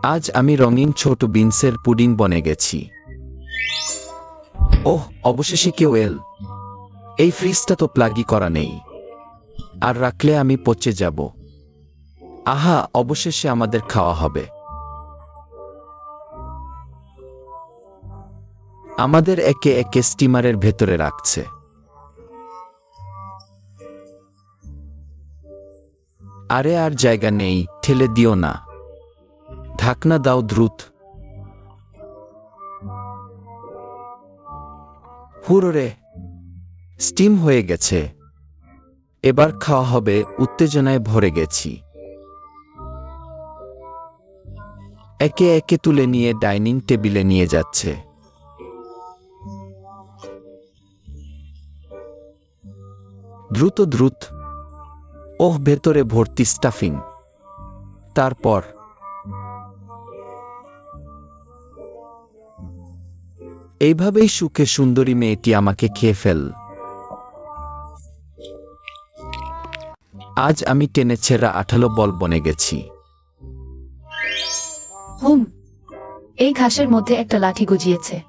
আজ আমি রঙিন ছোট বিনসের পুডিং বনে গেছি। ওহ, অবশেষে কেউ এল। এই ফ্রিজটা তো প্লাগই করা নেই, আর রাখলে আমি পচে যাব। আহা, অবশেষে আমাদের খাওয়া হবে। আমাদের একে একে স্টিমারের ভেতরে রাখছে। আরে আর জায়গা নেই, ঠেলে দিও না। ঢাকনা দাও দ্রুত। হুররে, স্টিম হয়ে গেছে। এবার খাওয়া হবে। উত্তেজনায় ভরে গেছি। একে একে তুলে নিয়ে ডাইনিং টেবিলে নিয়ে যাচ্ছে। দ্রুত দ্রুত। ওহ, ভেতরে ভর্তি স্টাফিং। তারপর এইভাবেই সুখে সুন্দরী মেয়েটি আমাকে খেয়ে ফেল। আজ আমি টেনে ছেঁড়া আঠালো বল বনে গেছি। হুম, এই ঘাসের মধ্যে একটা লাঠি গজিয়েছে।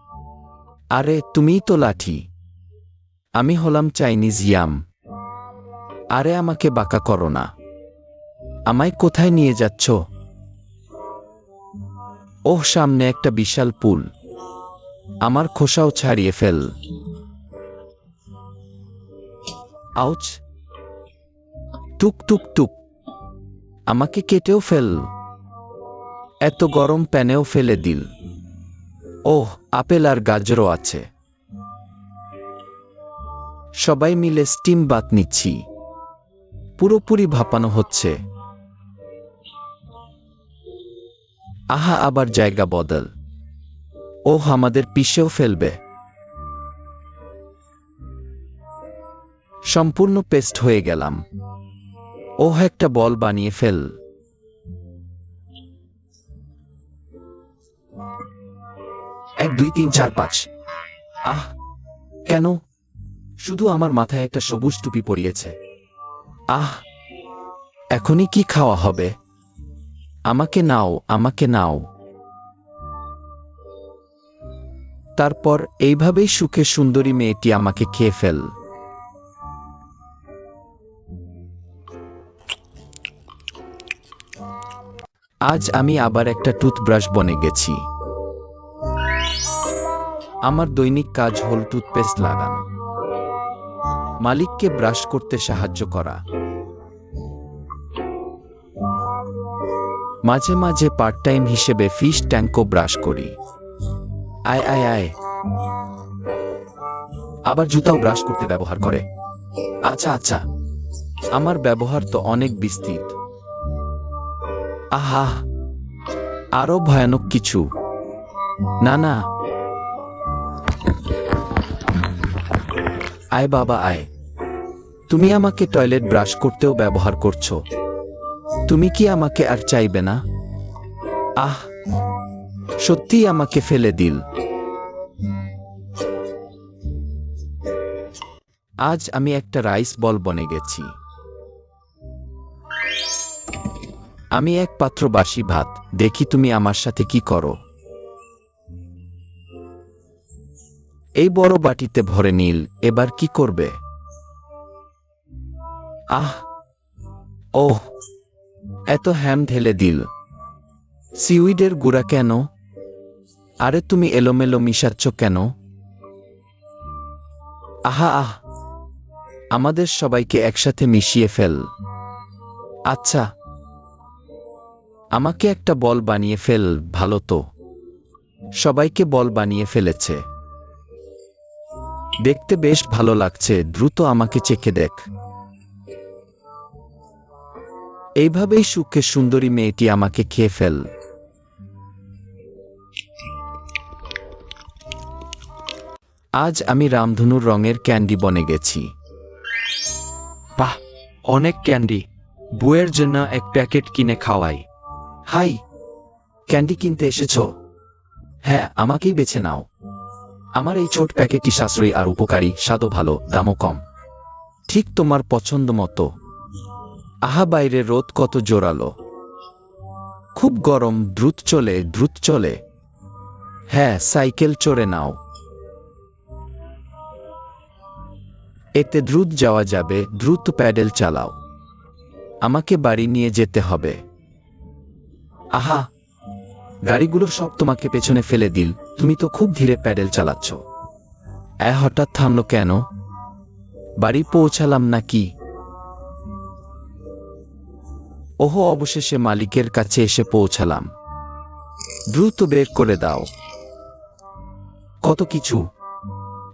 আরে তুমিই তো লাঠি। আমি হলাম চাইনিজ ইয়াম। আরে আমাকে বাঁকা করো না। আমায় কোথায় নিয়ে যাচ্ছ? ওহ, সামনে একটা বিশাল পুল। আমার খোসাও ছাড়িয়ে ফেল। আউচ! টুক টুক টুক। আমাকে কেটেও ফেল। এত গরম প্যানেও ফেলে দিল। ওহ, আপেল আর গাজরও আছে। সবাই মিলে স্টিম বাত নিচ্ছি। পুরোপুরি ভাপানো হচ্ছে। আহা, আবার জায়গা বদল। ওহ, আমাদের পিষেও ফেলবে। সম্পূর্ণ পেস্ট হয়ে গেলাম। ওহ, একটা বল বানিয়ে ফেল। 1 2 3 4 5। আহ, কেন? শুধু আমার মাথায় একটা সবুজ টুপি পরিয়েছে। আহ, এখনই কি খাওয়া হবে? আমাকে নাও, আমাকে নাও। তারপর এইভাবেই সুখে সুন্দরী মেয়েটি আমাকে খেয়ে ফেল। আজ আমি আবার একটা টুথব্রাশ বনে গেছি। আমার দৈনিক কাজ হল টুথপেস্ট লাগানো, মালিককে ব্রাশ করতে সাহায্য করা, মাঝে মাঝে পার্ট টাইম হিসেবে ফিশ ট্যাঙ্কও ব্রাশ করি। আয় আয় আয়। আবার জুতাও ব্রাশ করতে ব্যবহার করে। আচ্ছা আচ্ছা, আমার ব্যবহার তো অনেক বিস্তৃত। আহা, আরো ভয়ানক কিছু। না না। আয় বাবা আয়। তুমি আমাকে টয়লেট ব্রাশ করতেও ব্যবহার করছো। তুমি কি আমাকে আর চাইবে না? আহ, সত্যিই আমাকে ফেলে দিল। আজ আমি একটা রাইস বল বনে গেছি। আমি এক পাত্র বাসি ভাত। দেখি তুমি আমার সাথে কি করো। এই বড় বাটিতে ভরে নিল। এবার কি করবে? আহ, ওহ, এত হ্যাম ঢেলে দিল। সিউইডের গুঁড়া কেন? আরে তুমি এলোমেলো মিশাচ্ছ কেন? আহা আহ, আমাদের সবাইকে একসাথে মিশিয়ে ফেল। আচ্ছা, আমাকে একটা বল বানিয়ে ফেল। ভালো তো, সবাইকে বল বানিয়ে ফেলেছে। দেখতে বেশ ভালো লাগছে। দ্রুত আমাকে চেখে দেখ। এইভাবেই সুখে সুন্দরী মেয়েটি আমাকে খেয়ে ফেল। আজ আমি রামধনুর রঙের ক্যান্ডি বনে গেছি। বাহ, অনেক ক্যান্ডি। বুয়ের জন্য এক প্যাকেট কিনে খাওয়াই। হাই, ক্যান্ডি কিনতে এসেছো? হ্যাঁ, আমাকেই বেছে নাও। আমার এই ছোট প্যাকেটটি সাশ্রয়ী আর উপকারী, স্বাদও ভালো, দামও কম। ঠিক তোমার পছন্দ মতো। আহা, বাইরে রোদ কত জোরালো। খুব গরম, দ্রুত চলে, দ্রুত চলে। হ্যাঁ, সাইকেল চড়ে নাও, এতে দ্রুত যাওয়া যাবে, দ্রুত প্যাডেল চালাও। আমাকে বাড়ি নিয়ে যেতে হবে। আহা, গাড়িগুলো সব তোমাকে পেছনে ফেলে দিল, তুমি তো খুব ধীরে প্যাডেল চালাচ্ছ। হঠাৎ থামলো কেন? বাড়ি পৌঁছালাম নাকি? ওহো, অবশেষে মালিকের কাছে এসে পৌঁছালাম। দ্রুত বের করে দাও। কত কিছু,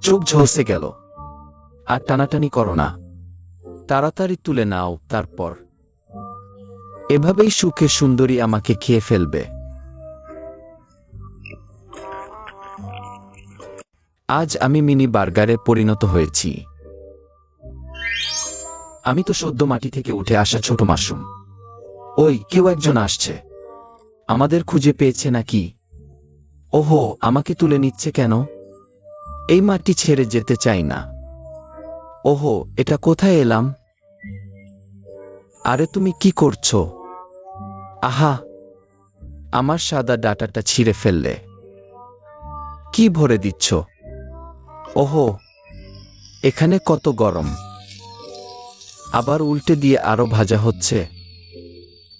চোখ ঝলসে গেল। আর টানাটানি করো না, তাড়াতাড়ি তুলে নাও। তারপর এভাবেই সুখে সুন্দরী আমাকে খেয়ে ফেলবে। আজ আমি মিনি বার্গারে পরিণত হয়েছি। আমি তো সদ্য মাটি থেকে উঠে আসা ছোট মাশরুম। ওই, কেউ একজন আসছে। আমাদের খুঁজে পেয়েছে নাকি? ওহো, আমাকে তুলে নিচ্ছে কেন? এই মাটি ছেড়ে যেতে চাই না। ওহো, এটা কোথায় এলাম? আরে তুমি কি করছো? আহা, আমার সাদা ডাটাটা ছিঁড়ে ফেললে। কি ভরে দিচ্ছ? ওহো, এখানে কত গরম। আবার উল্টে দিয়ে আরো ভাজা হচ্ছে।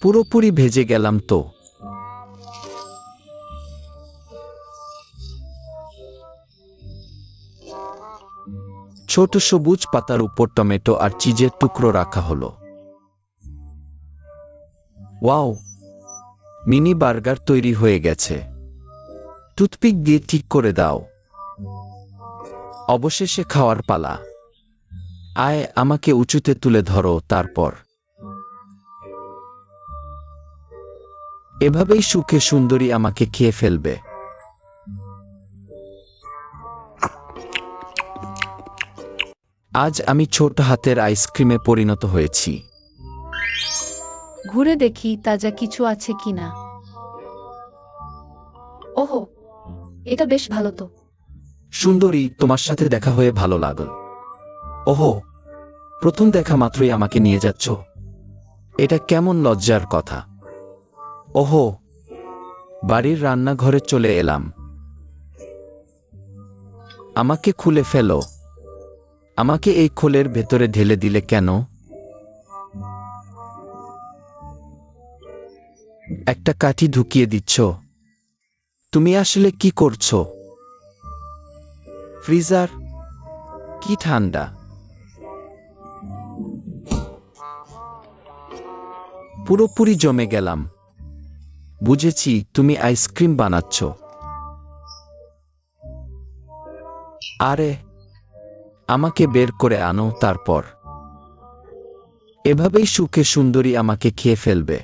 পুরোপুরি ভেজে গেলাম তো। ছোট সবুজ পাতার উপর টমেটো আর চিজের টুকরো রাখা হলো। ওয়াও, মিনি বার্গার তৈরি হয়ে গেছে। টুথপিক দিয়ে ঠিক করে দাও। অবশেষে খাওয়ার পালা। আয়, আমাকে উঁচুতে তুলে ধরো। তারপর এভাবেই সুখে সুন্দরী আমাকে খেয়ে ফেলবে। আজ আমি ছোট হাতের আইসক্রিমে পরিণত হয়েছি। ঘুরে দেখি তাজা কিছু আছে কিনা। ওহো, এটা বেশ ভালো তো। সুন্দরী, তোমার সাথে দেখা হয়ে ভালো লাগল। ওহো, প্রথম দেখা মাত্রই আমাকে নিয়ে যাচ্ছ? এটা কেমন লজ্জার কথা। ওহো, বাড়ির রান্নাঘরে চলে এলাম। আমাকে খুলে ফেলো। আমাকে এই খোলের ভেতরে ঢেলে দিলে কেন? একটা কাঠি ঢুকিয়ে দিচ্ছ। তুমি আসলে কি করছো? ফ্রিজার? কি ঠান্ডা। পুরোপুরি জমে গেলাম। বুঝেছি, তুমি আইসক্রিম বানাচ্ছ। আরে, আমাকে বের করে আনো। তারপর এভাবেই সুখে সুন্দরী আমাকে খেয়ে ফেলবে।